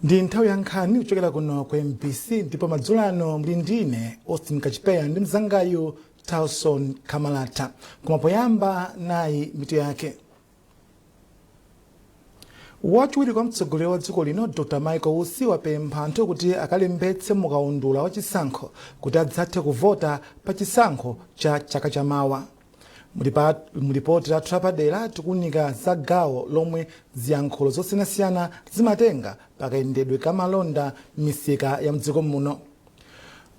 Ndi nthawi ya nkhani kuchokera kuno kwa MBC ndipo madzulo ano muli ndine Austin Kachipeya ndi mzangayu Tauson Kamalata. Koma poyamba nayi mitu yake. Wachiwiri kwa mtsogoleri wa dziko lino Dr. Michael Usi wapempha anthu kuti akalembetse mukaundula wa chisankho kuti adzathe kuvota pa chisankho cha chaka chamawa. Mulipoti la Trapadera tikunika za gawo lomwe ziyankhulo zosiyanasiyana zimatenga pakayendedwe kamalonda m'misika ya mdziko muno.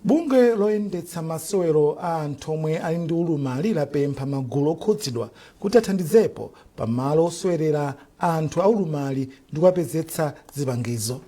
Bungwe loyendetsa masewero a anthu omwe ali ndi ulumali lapempha magulu okhudzidwa kuti athandizepo pamalo osewelera anthu aulumali ndi kuwapezetsa zipangizo.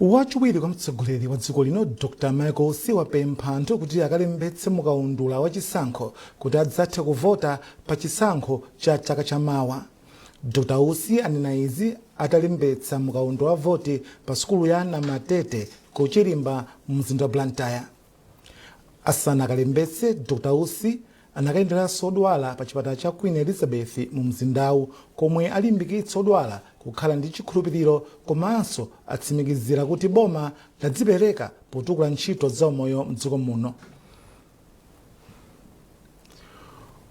Wachiwiri kwa mtsogoleri wa dziko lino Dr. Michael Usi wapempha anthu kuti akalembetse mukaundula wa chisankho kuti adzathe kuvota pa chisankho cha chaka chamawa. Dr. Usi anena izi atalembetsa mukaundula wa voti pa sukulu ya Namatete ku Chilimba mu mzinda wa Blantyre. Asana akalembetse Dr. Usi anakayenderanso odwala pa chipatala cha Queen Elizabeth mu mzindawu komwe alimbikitsa odwala kukhala ndi chikhulupiriro komanso atsimikizira kuti boma ladzipereka potukula ntchito za umoyo mdziko muno.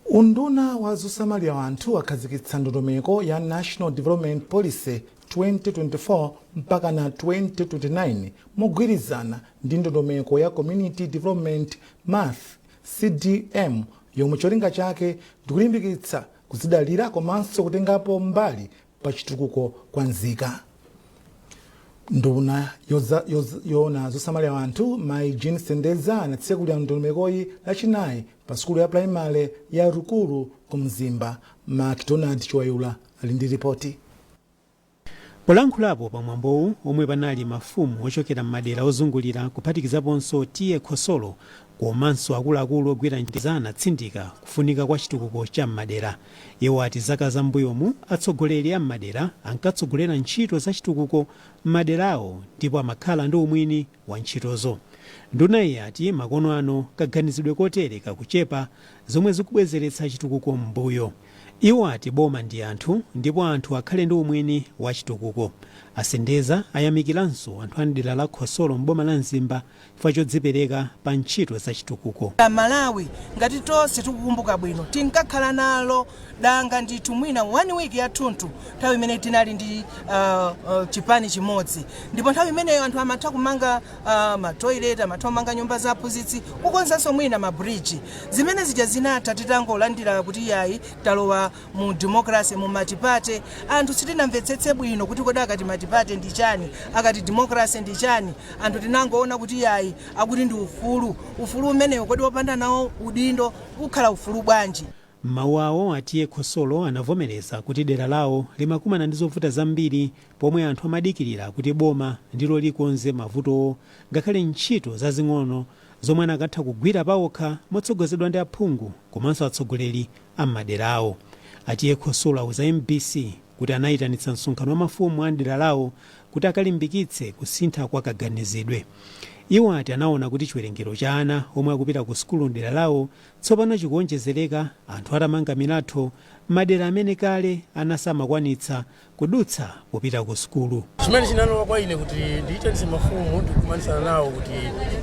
Unduna wa zosamalira anthu akhazikitsa ndondomeko ya National Development Policy 2024 mpaka na 2029 mogwirizana ndi ndondomeko ya Community Development Month CDM yomwe cholinga chake ndikulimbikitsa kuzidalira komanso kutengapo mbali pa chitukuko kwa nzika. Nduna yona zosamalira anthu Mai Jean Sendeza anatsekulira ndondomekoyi lachinayi pa sukulu ya primary ya Rukulu ku Mzimba. Donald Chiwayula ali ndi ripoti. Polankhulapo pamwambowu omwe panali mafumu ochokera m'madera ozungulira kuphatikizaponso Tiye Khosolo komanso akuluakulu ogwira ntchito anatsindika kufunika kwa chitukuko cha m'madera. Iwo ati zaka zambuyomu atsogoleri a m'madera ankatsogolera ntchito za chitukuko m'maderawo ndipo amakhala ndi umwini wa ntchitozo. Nduna iyi ati makono ano kaganizidwe kotere kakuchepa zomwe zikubwezeretsa chitukuko m'mbuyo. Iwo ati boma ndi anthu ndipo anthu akhale ndi umwini wa chitukuko. Asendeza ayamikiranso anthu a dera la Khosolo m'boma la Mzimba chifukwa chodzipereka pa ntchito za chitukuko. Malawi ngati tonse tikukumbuka bwino tinkakhala nalo danga ndithu mwina 1 week yathunthu nthawi imene tinali ndi chipani chimodzi, ndipo nthawi imeneyo anthu amatha kumanga matoilet, amatha kumanga nyumba za aphunzitsi, kukonzanso mwina mabridge. Zimene zija zinatha titangolandira kuti yayi talowa mu democracy mu matipate. Anthu sitinamvetsetse bwino kuti kodi akati matipate ndi chani, akati democracy ndi chani. Anthu tinangoona kuti yayi akuti ndi ufulu umeneyo kodi wopanda nawo udindo ukhala ufulu bwanji. Mawu awo Atiye Khosolo anavomereza kuti dera lawo limakumana ndi zovuta zambiri pomwe anthu amadikirira kuti boma ndilo likonze mavutowo ngakhale ntchito zazing'ono zomwe anakatha kugwira pawokha motsogozedwa ndi aphungu komanso atsogoleri a m'maderawo. Atiye Khosolo auza MBC kuti anayitanitsa msonkhano wa mafumu a dera lawo kuti akalimbikitse kusintha kwa kaganizidwe. Iwo ati anaona kuti chiwerengero cha ana omwe akupita ku sukulu dera lawo tsopano chikuonjezereka anthu atamanga milatho madera amene kale anasamakwanitsa kudutsa popita ku sukulu. Chimene chinanowa kwa ine kuti ndiyitanitse mafumu ndikumanisana nawo kuti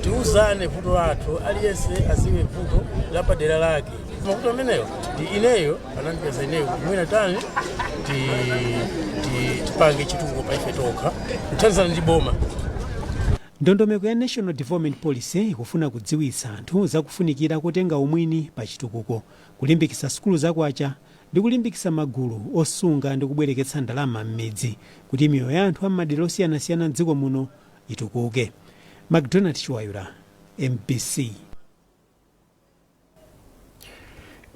tiuzane vuto lathu aliyense aziwe vuto la padera lake. Mavuto ameneyo ndi ineyo anandipeza ineyo mwina tani tipange chitukuko pa ife tokha kuthandizana ndi boma. Ndondomeko ya National Development Policy ikufuna kudziwitsa anthu zakufunikira kutenga umwini pa chitukuko, kulimbikitsa sukulu zakwacha ndi kulimbikitsa magulu osunga ndi kubwereketsa ndalama m'midzi kuti miyoyo ya anthu am'madera osiyanasiyana m'dziko muno itukuke. Donald Chiwayula, MBC.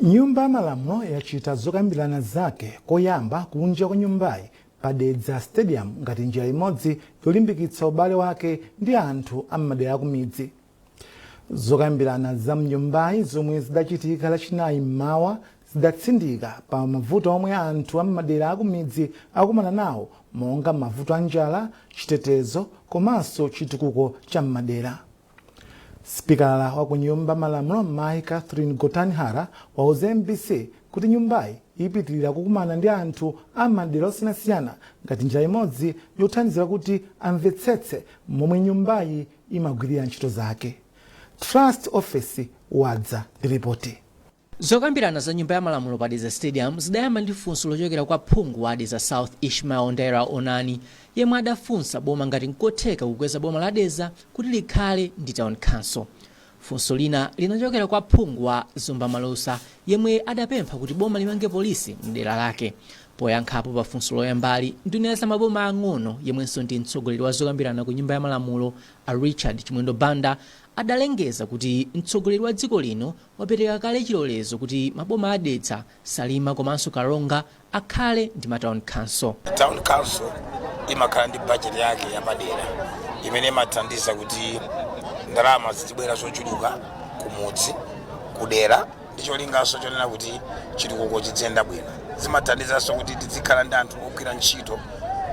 Nyumba ya malamulo yachita zokambirana zake koyamba kunja kwa nyumbayi padedza stadium ngati njira imodzi yolimbikitsa ubale wake ndi anthu am'madera akumidzi. Zokambirana za mnyumbayi zomwe zidachitika lachinayi mmawa zidatsindika pa mavuto omwe anthu am'madera akumidzi akumana nawo monga mavuto a njala, chitetezo komanso chitukuko cha m'madera. Spikala wa ku nyumba malamulo Mai Catherine Gotanhara wauze MBC kuti nyumbayi ipitirira kukumana ndi anthu amadera osiyanasiyana ngati njira imodzi yothandizira kuti amvetsetse momwe nyumbayi imagwirira ntchito zake. Trust Office wadza ndi ripoti. Zokambirana za nyumba ya malamulo pa Deza Stadium zidayamba ndi funso lochokera kwa phungu wa Deza South Ishmael Ndera Onani yemwe adafunsa boma ngati nkotheka kukweza boma la Deza kuti likhale ndi town council. Funso lina linachokera kwa phungu wa Zumba Malosa yemwe adapempha kuti boma limange polisi mdera lake. Poyankhapo pa funso loyambali nduna za maboma ang'ono yemwenso ndi mtsogoleri wa zokambirana ku nyumba ya malamulo a Richard Chimwendo Banda adalengeza kuti mtsogoleri wa dziko lino wapereka kale chilolezo kuti maboma adetsa Salima komanso Karonga akhale ndi ma town council. Town council imakhala ndi budget yake yapadera imene imathandiza kuti ndalama zitibwera zochuluka kumudzi kudera ndi cholinganso chonena kuti chitukuko chidzenda bwino. Zimathandizanso kuti tizikhala ndi anthu ogwira ntchito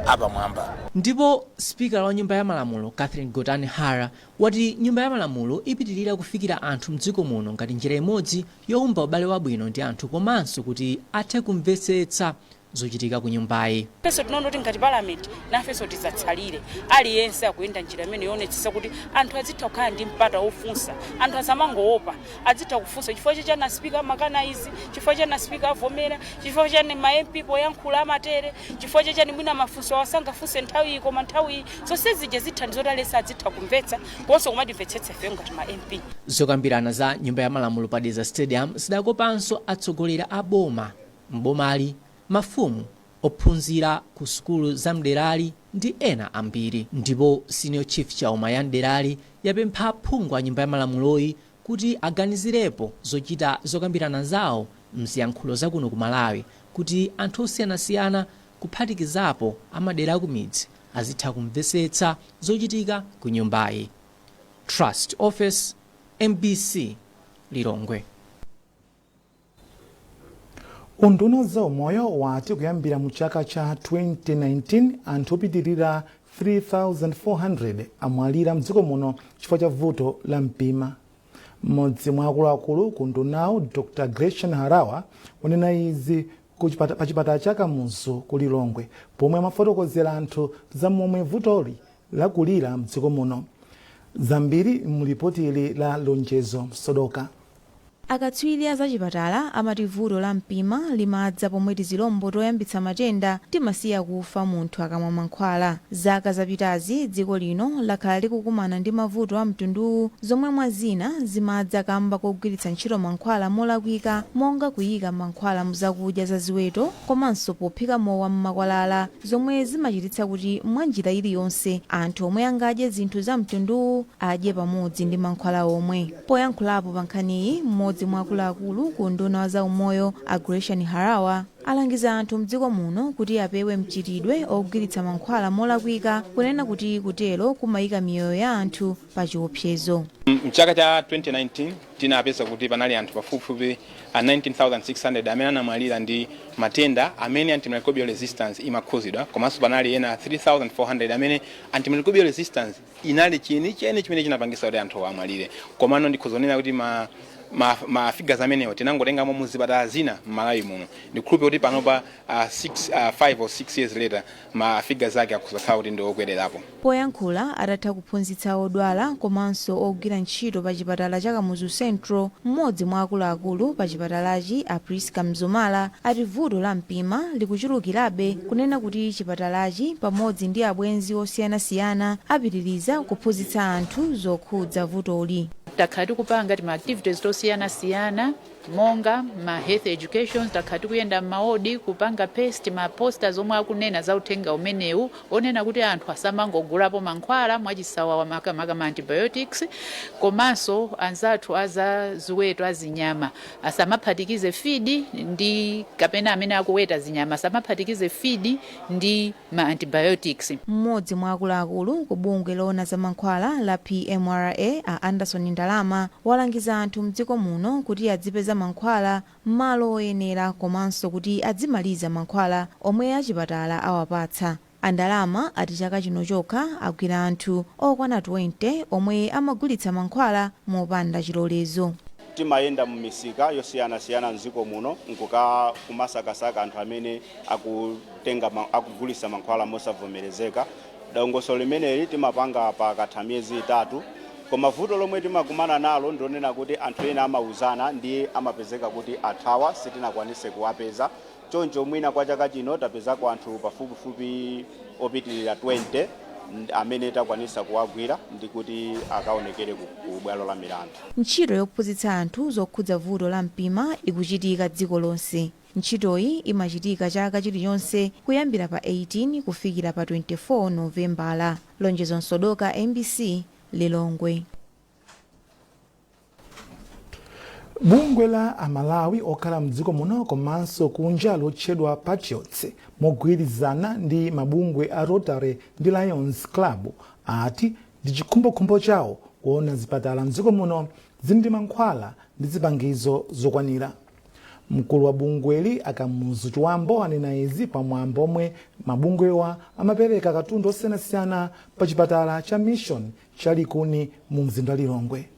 apamwamba. Ndipo speaker wa nyumba ya malamulo Catherine Gotanhara wati nyumba ya malamulo ipitirira kufikira anthu mdziko muno ngati njira imodzi youmba ubale wabwino ndi anthu komanso kuti athe kumvetsetsa zochitika ku nyumbayi. Peso tinoona kuti ngati parliament nafenso tizatsalire aliyense akuyenda njira imene yonetsetsa kuti anthu azitha kukhala ndi mpata wofunsa, anthu asamangoopa, azitha kufunsa chifukwa chachana speaker makana izi, chifukwa chana speaker avomera, chifukwa chani ma MP poyankhula amatere, chifukwa chachani mwina mafunso wasangafunse nthawi koma nthawi zonse zija zithandizo talesa azitha kumvetsa konso kumatimvetsetse fe ngati ma MP. Zokambirana za nyumba ya malamulo pa Deza Stadium zidakopanso atsogolera a boma, mbomali, mafumu, ophunzira ku sukulu za mderali ndi ena ambiri. Ndipo senior chief chauma ya mderali yapempha phungu wa nyumba ya malamuloyi kuti aganizirepo zochita zokambirana zawo mziyankhulo zakuno ku Malawi kuti anthu osiyanasiyana kuphatikizapo amadera akumidzi azitha kumvetsetsa zochitika ku nyumbayi. Trust Office, MBC, Lilongwe. Unduna za umoyo wati kuyambira mu chaka cha 2019 anthu opitirira 3,400 amwalira mdziko muno chifukwa cha vuto la mpima. Mmodzi mwa akuluakulu ku ndunawo Dr. Gretchen Harawa wanena izi pa chipatala cha Kamuzu ku Lilongwe pomwe amafotokozera anthu za momwe vutoli lakulira mdziko muno. Zambiri mlipoti ili la Lonjezo Sodoka. Akatswiri a zachipatala amati vuto la mpima limadza pomwe tizilombo toyambitsa matenda timasiya kufa munthu akamwa mankhwala. Zaka zapitazi dziko lino lakhala likukumana ndi mavuto a mtundu zomwe mwazina zimadza kamba kogwiritsa ntchito mankhwala molakwika monga kuyika mankhwala muzakudya za ziweto komanso pophika mowa m'makwalala zomwe zimachititsa kuti mwanjira iliyonse anthu omwe angadye zinthu za mtundu adye pamodzi ndi mankhwala omwe. Poyankhulapo pa nkhaniyi mmodzi mwa akuluakulu ku nduna za umoyo a Gretchen Harawa alangiza anthu mdziko muno kuti apewe mchitidwe ogwiritsa mankhwala molakwika kunena kuti kutero kumayika miyoyo ya anthu pa chiopsezo. Mchaka cha 2019 tinapeza kuti panali anthu pafupifupi 19,600 amene anamwalira ndi matenda amene antimicrobial resistance imakhuzidwa komanso panali ena 3,400 amene antimicrobial resistance inali chini chene chimene chinapangisa kuti anthu amwalire. Komano ndikhuzonena kuti ma figures amenewo tinangotengamo muzipatala zina m'Malawi muno. Ndikhulupe kuti panopa 5 or 6 years later ma figures ake akuzakhala kuti ndi okwererapo. Poyankhula atatha kuphunzitsa odwala komanso ogwira ntchito pa chipatala cha Kamuzu Central, mmodzi mwa akuluakulu pa chipatalachi a Priska Mzomala ati vuto la mpima likuchulukirabe kunena kuti chipatalachi pamodzi ndi abwenzi osiyanasiyana apitiriza kuphunzitsa anthu zokhudza vutoli. Takhala tikupanga ma activities tosiyana-siyana monga ma health education, takhala tikuyenda m'maodi kupanga paste ma posters omwe akunena za uthenga umenewu onena kuti anthu asamangogulapo mankhwala mwachisawawa makamaka ma antibiotics komanso anzathu aza ziweto azinyama asamaphatikize feed ndi kapena amene akuweta zinyama asamaphatikize feed ndi ma antibiotics. Mmodzi mwa akuluakulu ku bungwe loona za mankhwala la PMRA a Anderson Ndalama walangiza anthu mdziko muno kuti adzipeza kupeza mankhwala m'malo oyenera komanso kuti adzimaliza mankhwala omwe achipatala awapatsa. Andalama ati chaka chino chokha agwira anthu okwana 20 omwe amagulitsa mankhwala mopanda chilolezo. Timayenda mu misika yosiyanasiyana mdziko muno kumasakasaka anthu amene akugulitsa mankhwala mosavomerezeka. Dongosolo limeneli timapanga pakatha miyezi 3, koma vuto lomwe timakumana nalo ndionena kuti anthu ena amauzana ndiye amapezeka kuti athawa sitinakwanise kuwapeza. Choncho mwina kwa chaka chino tapezako anthu pafupifupi opitirira 20 amene takwanisa kuwagwira ndi kuti akaonekere ku bwalo la milandu. Ntchito yophunzitsa anthu zokhudza vuto la mpima ikuchitika dziko lonse. Ntchitoyi imachitika chaka chiliyonse kuyambira pa 18 kufikira pa 24 Novembala. Lonjezo Nsodoka, MBC, Lilongwe. Bungwe la Malawi okhala mdziko muno komanso kunja lotchedwa Patriots mogwirizana ndi mabungwe a Rotary ndi Lions Club ati ndi chikhumbokhumbo chawo kuona zipatala mdziko muno zili ndi mankhwala ndi zipangizo zokwanira. Mkulu wa bungweli Akamuzu Chiwambo anena izi pamwambo omwe mabungwewa amapereka katundu osiyanasiyana pa chipatala cha Mission cha Likuni mu mzinda Lilongwe.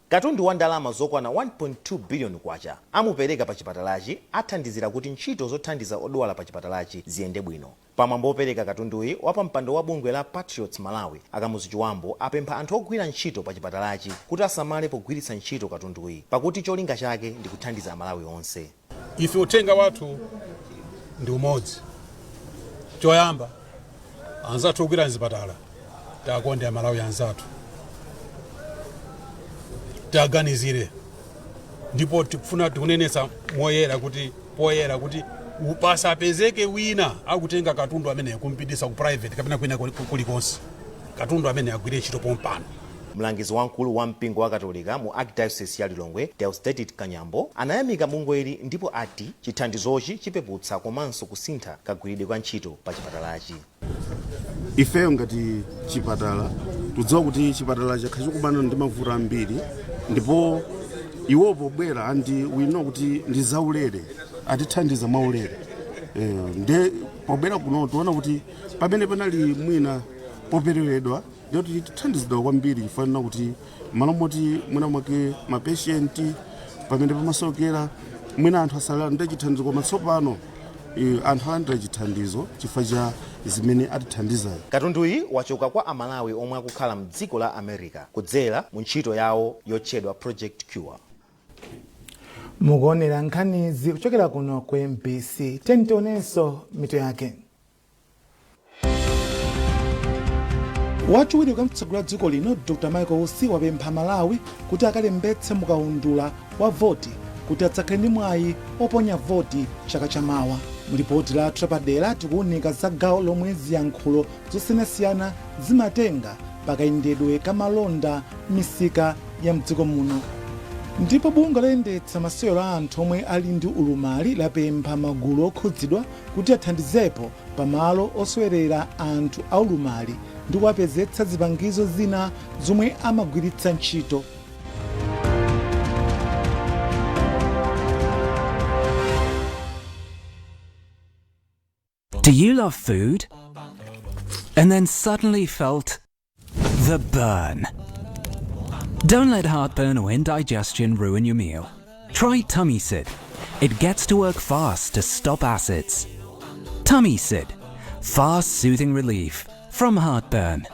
Katundu wa ndalama zokwana 1.2 billion kwacha amupereka pa chipatalachi athandizira kuti ntchito zothandiza odwala pa chipatalachi ziyende bwino. Pamwambo opereka katunduyi wapampando wa bungwe la Patriots Malawi Akamuzu Chiwambo apempha anthu ogwira ntchito pa chipatalachi kuti asamale pogwiritsa ntchito katunduyi pakuti cholinga chake ndi kuthandiza Amalawi onse. Ife utenga wathu ndi umodzi. Choyamba anzathu ogwira mzipatala takonde Amalawi anzathu. Taganizire ndipo tikufuna tikunenesa moyera kuti poyera kuti pasapezeke wina akutenga katundu amene kumpidisa ku private kapena kwina kulikonse katundu amene agwire ntchito pompano. Mlangizi wankulu wa mpingo wa Katolika mu Archdiocese ya Lilongwe Deusdedit Kanyambo anayamika bungweli ndipo ati chithandizochi chipeputsa komanso kusintha kagwiridwe kwa ntchito pa chipatalachi. Ifeyo ngati chipatala tudziwa kuti chipatala chakha chikubana ndi mavuto ambiri ndipo iwopo bwera andi wino kuti ndi zaulere atithandiza maulere. Nde pobwera kuno tuona kuti pamene panali mwina popereredwa ndio tithandizidwa kwambiri ifanira kuti malomoti mwina mwake mapatienti pamene pamasokera mwina anthu asalala ndi chithandizo koma tsopano anthu alandira chithandizo chifukwa cha zimene atithandiza. Katunduyi wachoka kwa Amalawi omwe akukhala mdziko la America kudzera mu ntchito yawo yotchedwa Project Cure. Mukuonera nkhanizi kuchokera kuno ku MBC. Tentionenso mito yake. Wachiwiri kwa mtsogoleri wa dziko lino Dr. Michael Usi wapempha Malawi kuti akalembetse mukaundula wa voti kuti adzakhale ndi mwayi oponya voti chaka chamawa. Mulipoti la Trapadera tikuunika za gawo lomwe ziyankhulo zosiyanasiyana zimatenga pakayendedwe kamalonda misika ya mdziko muno. Ndipo bungwe loyendetsa masewero a anthu omwe ali ndi ulumali lapempha magulu okhudzidwa kuti athandizepo pamalo osewerera anthu aulumali ndi kuwapezetsa zipangizo zina zomwe amagwiritsa ntchito. Do you love food? And then suddenly felt the burn? Don't let heartburn or indigestion ruin your meal. Try Tummy Sid. It gets to work fast to stop acids. Tummy Sid. Fast, soothing relief from heartburn.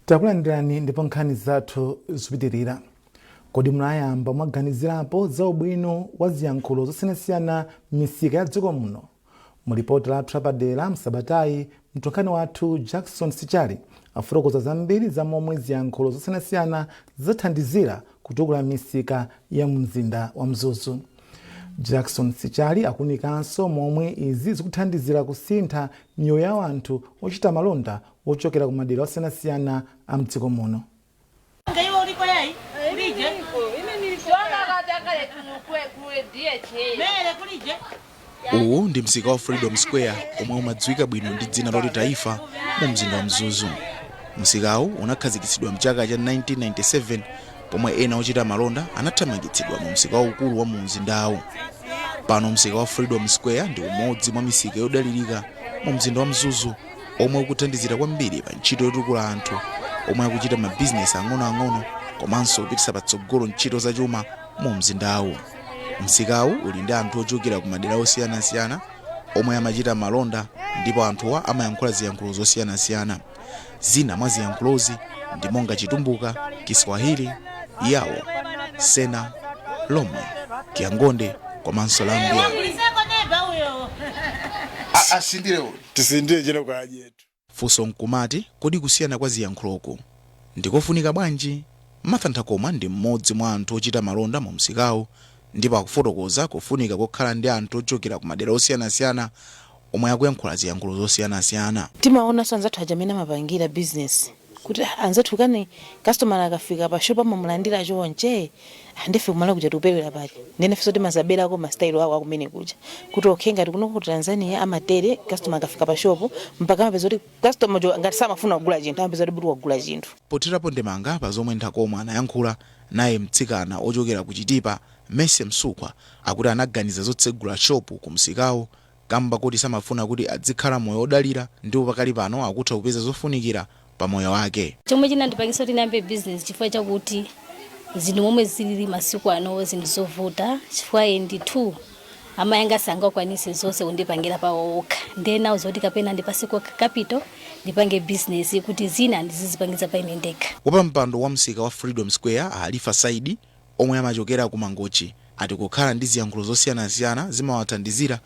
Takulandirani ndipo nkhani zathu zipitirira. Kodi munayamba mwaganizirapo za ubwino wa ziyankhulo zosiyanasiyana m'misika ya dziko muno? Mulipoti la Trapadera msabatayi mtolankhani wathu Jackson Sichali afotokoza zambiri za momwe ziyankhulo zosiyanasiyana zathandizira kutukula misika ya mzinda wa Mzuzu. Jackson Sichali akunikanso momwe izi zikuthandizira kusintha miyoyo ya anthu ochita malonda ochokera ku madera osiyanasiyana a mdziko muno. Uwu ndi msika wa Freedom Square omwe umadziwika bwino ndi dzina loti Taifa mu mzinda wa Mzuzu. Msikawu unakhazikitsidwa mchaka cha 1997 pomwe ena ochita malonda anathamangitsidwa mu msika waukulu wa mu mzindawu. Pano msika wa Freedom Square ndi umodzi mwa misika yodalirika mu mzinda wa Mzuzu omwe ukuthandizira kwambiri pa ntchito yotukula anthu omwe akuchita mabizinesi ang'onoang'ono komanso kupititsa patsogolo ntchito zachuma mu mzindawu. Msikawu uli ndi anthu ochokera ku madera osiyanasiyana omwe amachita malonda ndipo anthuwa amayankhula ziyankhulo zosiyanasiyana. Zina mwa ziyankhulozi ndi monga Chitumbuka, Kiswahili, Yawo, Sena, Lomwe, Kiangonde komanso Lambia. Tisindire chino kwa ajetu. Funso nkumati kodi kusiyana kwa ziyankhuloko ndikofunika bwanji? Martha Ntakoma ndi mmodzi mwa anthu ochita malonda mu msikawu ndipo akufotokoza kufunika kokhala ndi anthu ochokera ku madera osiyanasiyana omwe akuyankhula ziyankhulo zosiyanasiyana. Timaona anzathu aja amene amapangira business kuti anzathu kani customer akafika pa shop amamulandira chonche andefe kumala kuja tuperera pali ndene feso timazaberako ma style awo akumene kuja kuti okhenga tikuno ku Tanzania amatere customer akafika pa shop mpaka amapeza kuti customer jo ngati samafuna kugula chinthu amapeza kuti kugula chinthu. Poterapo ndemanga pa zomwe Ntakoma anayankhula naye mtsikana ochokera ku Chitipa Mese Msukwa akuti anaganiza zotsegula shop ku msikawu kamba kuti samafuna kuti adzikhala moyo odalira ndipo pakali pano akutha kupeza zofunikira pa moyo wake. Chomwe chinandipangisa kuti ndiyambe business chifukwa chakuti zinthu momwe zilili masiku ano zinthu zovuta chifukwa ndi amayanga sangakwanise zonse kundipangira pawo okha ndena uzoti kapena ndipasiko capital ndipange business kuti zina ndizizipangiza pa ine ndekha. Wapa mpando wa msika wa Freedom Square Alifa Saidi omwe amachokera ku Mangochi ati kukhala ndi ziyankhulo zosiyanasiyana zimawathandizira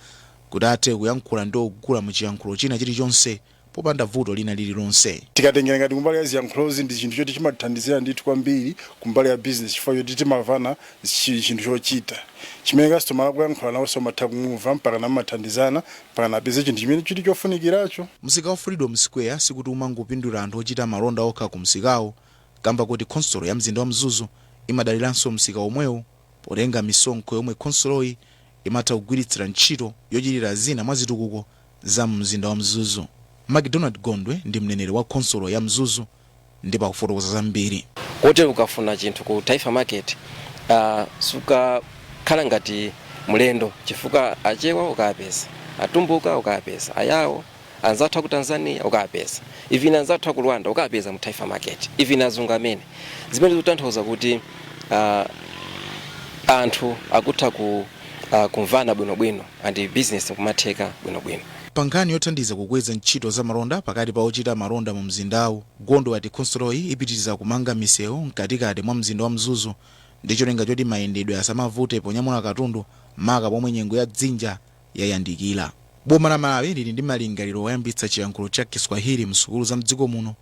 kuti athe kuyankhula ndi ogula mu chiyankhulo china chilichonse popanda vuto lina lililonse. Tikatengera ngati kumbali ya ziyankhulozi ndi chinthu choti chimathandizira ndithu kwambiri kumbali ya business chifukwa choti timavana chinthu chochita chimene customer akuyankhula nawo somatha kumva mpaka namathandizana mpaka napeze chinthu chimene chiti chofunikiracho. Msika wa Freedom Square sikuti umangopindula anthu ochita malonda okha ku msikawo kamba kuti konsolo ya mzinda wa Mzuzu imadaliranso msika omwewo potenga misonkho yomwe konsoloyi imatha kugwiritsira ntchito yochitira zina mwa zitukuko za mzinda wa Mzuzu. McDonald Gondwe ndi mneneri wa konsolo ya Mzuzu ndipo akufotokoza zambiri. Kuti ukafuna chinthu ku Taifa Market suka khala ngati mulendo chifukwa achewa ukapeza, atumbuka ukapeza, ayawo anzathu ku Tanzania ukapeza, even anzathu ku Rwanda ukapeza mu Taifa Market, even azungu amene zimene zitanthauza kuti anthu akutha kumvana bwinobwino andi business kumatheka bwinobwino. Pankhani yothandiza kukweza ntchito za malonda pakati pa ochita malonda mu mzindawu, Gondwe ati konsoloyi ipitiriza kumanga misewu mkatikati mwa mzinda wa Mzuzu ndi cholinga choti mayendedwe asamavute ponyamula katundu maka pomwe nyengo ya dzinja yayandikira. Boma la Malawi lili ndi malingaliro oyambitsa chiyankhulo cha Kiswahili msukulu za mdziko muno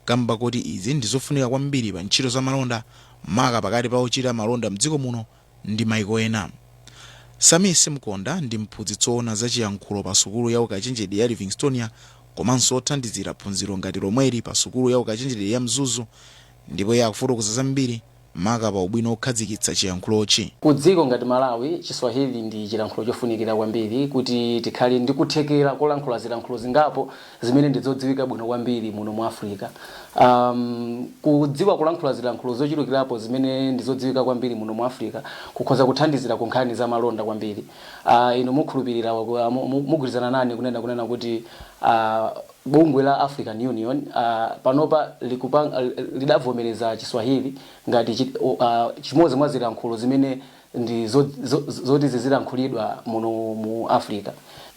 kamba kuti izi ndizofunika kwambiri pa ntchito za malonda maka pakati pa ochita malonda mdziko muno ndi maiko ena. Sami Simkonda ndi mphunzitsi woona za chiyankhulo pa sukulu ya ukachenjede ya Livingstonia komanso othandizira phunziro ngati lomweli pa sukulu ya ukachenjede ya Mzuzu ndipo akufotokoza zambiri maka pa ubwino okhazikitsa chiyankhulochi. Ku dziko ngati Malawi Chiswahili ndi chiyankhulo chofunikira kwambiri kuti tikhale ndi kuthekera kulankhula ziyankhulo zingapo zimene ndizodziwika bwino kwambiri muno mu Africa. Kudziwa kulankhula ziyankhulo zochulukirapo zimene ndizodziwika kwambiri muno mu Africa kukhoza kuthandizira ku nkhani za malonda kwambiri. Ino mukhulupirira mugwirizana nani kunena kuti bungwe la African Union panopa lidavomereza Chiswahili ngati chimodzi mwa ziyankhulo zimene ndi zoti zizilankhulidwa muno mu Africa.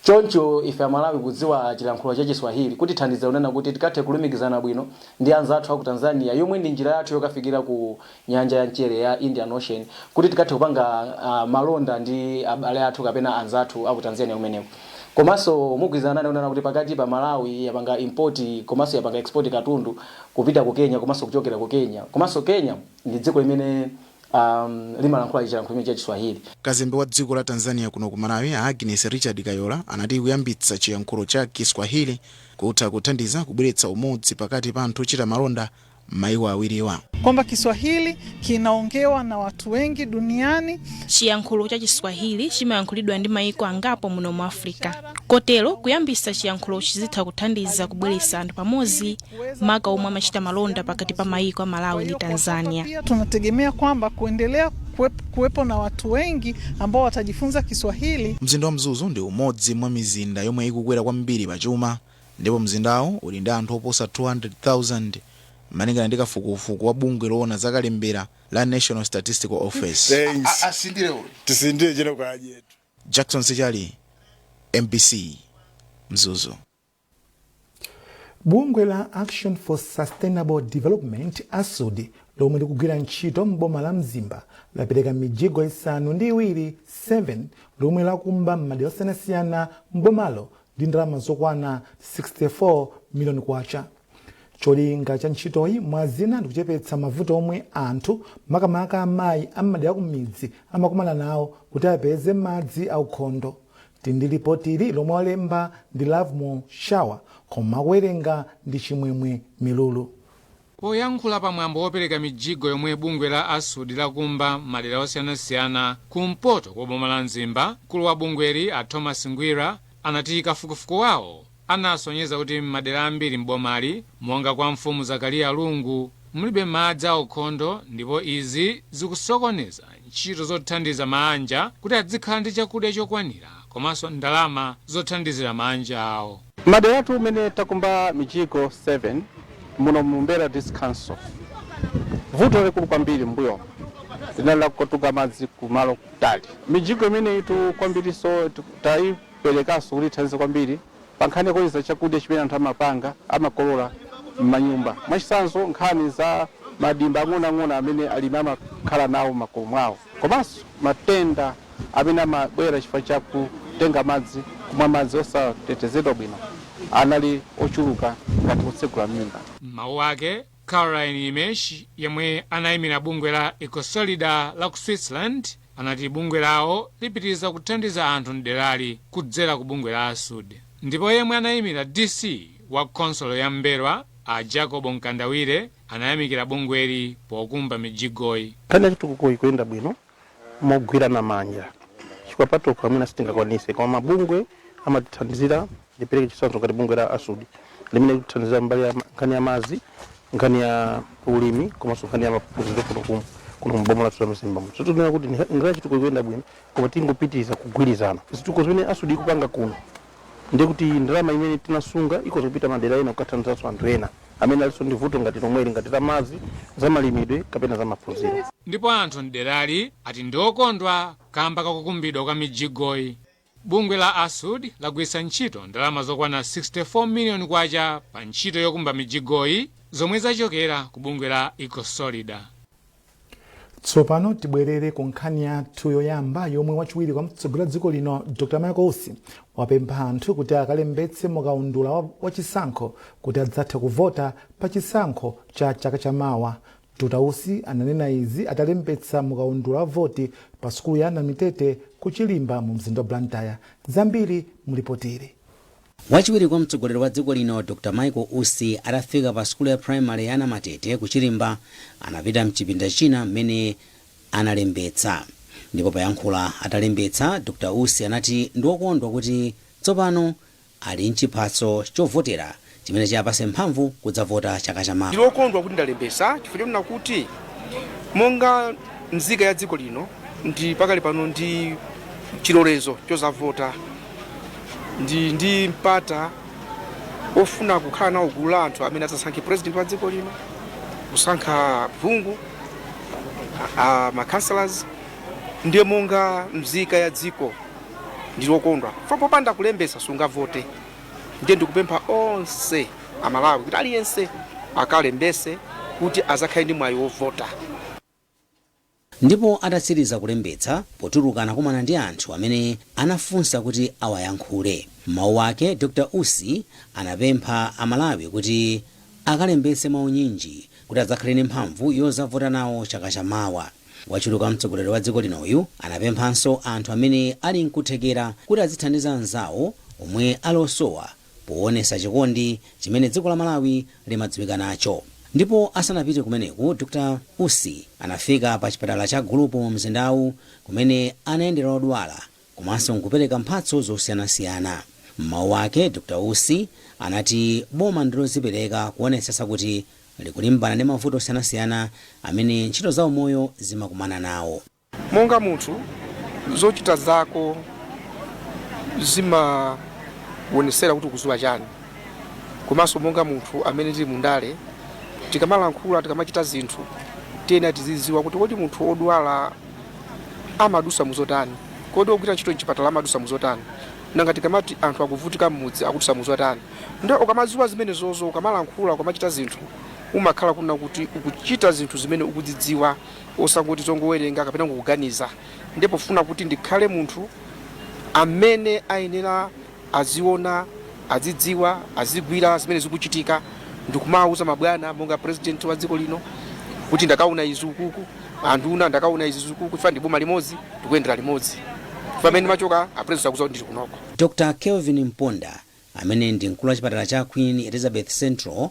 Choncho ife Malawi kudziwa chiyankhulo cha Chiswahili kuti thandiza unena kuti tikathe kulumikizana bwino ndi anzathu aku Tanzania yomwe ndi njira yathu yokafikira ku nyanja ya mchere ya Indian Ocean kuti tikathe kupanga malonda ndi abale athu kapena anzathu aku Tanzania umeneko. Komanso mugwizana naona kuti pakati pa Malawi yapanga import komanso yapanga export katundu kupita ku Kenya komanso kuchokera ku Kenya. Komanso Kenya ndi dziko limene limalankhula chiyankhulo cha Kiswahili. Kazembe wa dziko la Tanzania kuno ku Malawi Agnes Richard Kayola anati kuyambitsa chiyankhulo cha Kiswahili kutha kuthandiza kubweretsa umodzi pakati pa anthu ochita malonda m'mayiko awiriwa, kwamba Kiswahili kinaongewa na watu wengi duniani. Chiyankhulo cha Kiswahili chimayankhulidwa ndi mayiko angapo muno mu Afrika. Kotero kuyambisa chiyankhulo chizitha kuthandiza kubweretsa anthu pamodzi maka omwe amachita malonda pakati pa mayiko a Malawi ndi Tanzania. Pia tunategemea kwamba kuendelea kuwepo na watu wengi ambao watajifunza Kiswahili. Mzinda wa Mzuzu ndi umodzi mwa mizinda yomwe ikukwera kwambiri pachuma, ndipo mzindawo uli ndi anthu oposa 200,000 malingana ndi kafukufuku wa bungwe loona zakalembera la National Statistical Office. Tisindire jeno kwa ajetu. Jackson Sejali, MBC, Mzuzu. Bungwe la Action for Sustainable Development ASUD lomwe likugwira ntchito m'boma la Mzimba lapereka mijigo isanu ndi iwiri 7 lomwe lakumba m'madera osiyanasiyana m'bomalo ndi ndalama zokwana 64 miliyoni kwacha. Cholinga cha ntchitoyi mwazina ndi kuchepetsa mavuto omwe anthu makamaka amayi am'madera kumidzi amakumana nawo kuti apeze madzi aukhondo. Tindi ripoti lomwe walemba ndi Love Shower koma kuwerenga ndi Chimwemwe Milulu. Poyankhula pamwambo wopereka mijigo yomwe bungwe la ASUD lakumba madera osiyanasiyana kumpoto kwa boma la Mzimba, mkulu wa bungweli a Thomas Ngwira anati kafukufuku wawo anasonyeza kuti madera ambiri m'bomali monga kwa mfumu Zakaria Lungu mulibe madzi aukhondo, ndipo izi zikusokoneza ntchito zothandiza manja kuti adzikhala ndi chakudya chokwanira komanso ndalama zothandizira manja awo. Madera atu umene takumba mijigo 7 muno mumbera District Council. Vuto likulu kwambiri mbuyo linalila kukotuka madzi kumalo kutali. Mijigo imene itu kwambiri so taiperekaso kuti ithandize kwambiri pankhani yakuliza chakudya chimene anthu amapanga amakolola m'manyumba. Mwachisanzo nkhani za madimba ang'onoang'ono amene alimi amakhala nawo m'makolo mwawo, komanso matenda amene amabwera chifukwa cha kutenga madzi kumwa madzi osatetezedwa bwino anali ochuluka ngati kutsegula mimba. Mawu ake Caroline Imesh yemwe anayimira bungwe la Ecosolida la ku Switzerland anati bungwe lawo lipitiriza kuthandiza anthu mderali kudzera ku bungwe la ASUD. Ndipo yemwe anayimira DC wa konsolo ya Mberwa a Jacob Nkandawire anayamikira bungweli pokumba mijigoyi. Kana chitukuko ikuyenda bwino mogwirana manja chifukwa patoka amene sitingakwanise koma mabungwe amatithandizira lipereke chisanzo ngati bungwe la ASUD limene likuthandizira mbali ya nkhani ya madzi, nkhani ya ulimi komanso nkhani ya maphunziro kuno mboma la Mzimba. Sotunena kuti ngati chitukuko ikuyenda bwino koma tingopitiriza kugwirizana. Zitukuko zimene ASUD ikupanga kuno ndi kuti ndalama imene tinasunga ikoza kupita madera ena kukathandizanso anthu ena amene aliso ndi vuto ngati lomweli ngati za madzi, za malimidwe kapena za maphunziro. Ndipo anthu mderali ati ndiokondwa kamba kakukumbidwa kwa mijigoyi. Bungwe la ASUD lagwiritsa ntchito ndalama zokwana 64 miliyoni kwacha pa ntchito yokumba mijigoyi zomwe zachokera ku bungwe la Ecosolida. Tsopano tibwerere ku nkhani yathu yoyamba yomwe wachiwiri kwa mtsogoleri wa dziko lino Dr. Michael Usi wapempha anthu kuti akalembetse mukaundula wa chisankho kuti adzathe kuvota pa chisankho cha chaka chamawa. Dr. Usi ananena izi atalembetsa mukaundula wa voti pa sukulu ya Namitete ku Chilimba mu mzinda wa Blantyre. Zambiri mulipotire. Wachiwiri kwa mtsogoleri wa dziko lino Dr. Michael Usi atafika pa sukulu ya primary ya Namitete ku Chilimba anapita mchipinda china mmene analembetsa. Ndipo payankhula atalembetsa Dr. Usi anati ndiokondwa kuti tsopano ali mchiphaso chovotera chimene chapase mphamvu kudzavota chaka chamawa. Ndiokondwa kuti ndalembesa chifukwa kuti monga nzika ya dziko lino ndi pakali pano ndi chilolezo chozavota ndi mpata ofuna kukhala nawo gulu la anthu amene adzasankhe president wa dziko lino, kusankha phungu, ma-councillors, ndiye monga mzika ya dziko ndilokondwa. Popanda kulembesa sungavote. Ndiye ndikupempha onse amalawi kuti aliyense akalembese kuti azakhale ndi mwayi wovota. Ndipo atatsiriza kulembetsa potulukana kumana ndi anthu amene anafunsa kuti awayankhule. Mawu ake Dr. Usi anapempha amalawi kuti akalembetse mawu nyinji kuti adzakhale ndi mphamvu yozavota nawo chaka chamawa. wachuluka mtsogoleri wa dziko linoyu anapemphanso anthu amene ali nkuthekera kuti azithandiza anzawo omwe alosowa poonesa chikondi chimene dziko la Malawi limadziwika nacho. Ndipo asanapite kumeneku, Dr. Usi anafika pa chipatala cha gulupu mu mzindawu kumene anayendera odwala komanso nkupereka mphatso zosiyanasiyana. M'mawu ake, Dr. Usi anati boma ndilozipereka kuonetsa kuti likulimbana ndi mavuto osiyanasiyana amene ntchito za umoyo zimakumana nawo. Monga munthu zochita zako zimaonesera kuti ukuzuwa chani, komanso monga munthu amene tili mundale tikamalankhula tikamachita zinthu tena tiziziwa kuti kodi munthu odwala amadusa muzotani, kodi ogwira ntchito mchipatala amadusa muzotani, nanga tikamati anthu akuvutika mmudzi akudusa muzotani. Ndio ukamaziwa zimene zozo ukamalankhula ukamachita zinthu umakhala kuna kuti ukuchita zinthu zimene ukudzidziwa osangoti zongowerenga kapena kuganiza. Ndipo funa kuti ndikhale munthu amene ayenera aziona, azidziwa, azigwira zimene zikuchitika. Ndikumauza mabwana monga president wa dziko lino kuti ndakaona izukuku, anduna ndakaona izukuku, ifa ndiboma limodzi tikuyendera limodzi. Pamene machoka apresident akuza kuti kunoko. Dr. Kelvin Mponda amene ndi mkulu wa chipatala cha Queen Elizabeth Central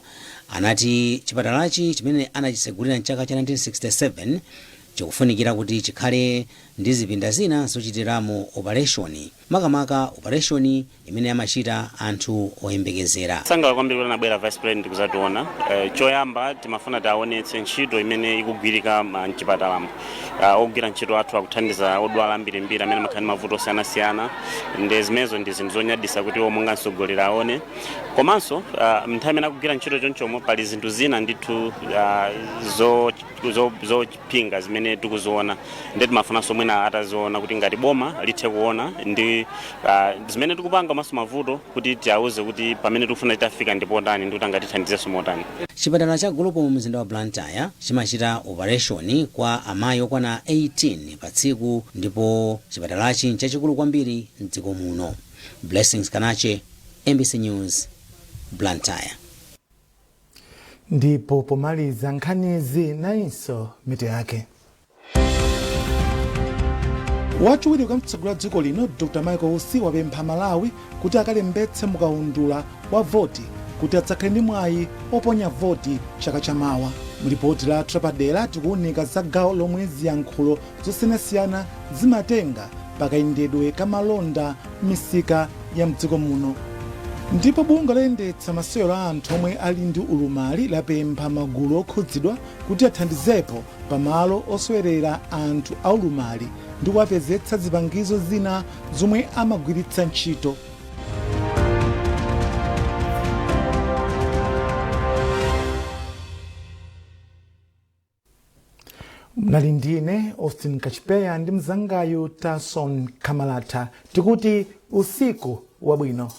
anati chipatalachi chimene anachisegulira mchaka cha 1967 chikufunikira kuti chikhale ndi zipinda zina zochitiramo operation, makamaka operation imene amachita anthu oyembekezera. Sangala kwambiri kuti nabwera vice president kuzationa. Choyamba timafuna taonetse ntchito imene ikugwirika mchipatalamu. Ogwira ntchito athu akuthandiza odwala ambirimbiri amene makhani mavuto osiyanasiyana. Ndi zimenezo ndi zinthu zonyadisa kuti omonga mtsogoleri aone. Komanso nthawi imene akugwira ntchito chonchomo pali zinthu zina ndithu zopinga zimene tikuziona. Ndi timafuna somwena ataziona kuti ngati boma lithe kuona ndi zimene tikupanga maso mavuto kuti tiauze kuti pamene tikufuna titafika ndipo ndani ndi kuti angatithandizenso motani. Chipatala cha gulupu mu mzinda wa Blantyre chimachita operation kwa amayi okwana 18 pa tsiku, ndipo chipatalachi nchachikulu kwambiri mdziko muno. Blessings Kanache, MBC News, Blantyre. Ndipo pomaliza nkhanizi nainso mite yake. Wachiwiri kwa mtsogoleri wa dziko lino Dr. Michael Usi wapempha Malawi kuti akalembetse mukaundula wa voti kuti adzakhale ndi mwayi oponya voti chaka chamawa. Mlipoti la trapadera tikuunika za gawo lomwe ziyankhulo zosiyanasiyana zimatenga pakayendedwe kamalonda m'misika ya mdziko muno. Ndipo bungwe loyendetsa masewero a anthu omwe ali ndi ulumali lapempha magulu okhudzidwa kuti athandizepo pamalo oswerera anthu aulumali ndi kuwapezetsa zipangizo zina zomwe amagwiritsa ntchito. Mnali ndine Austin Kachipeya ndi mzangayo Tason Kamalata, tikuti usiku wabwino.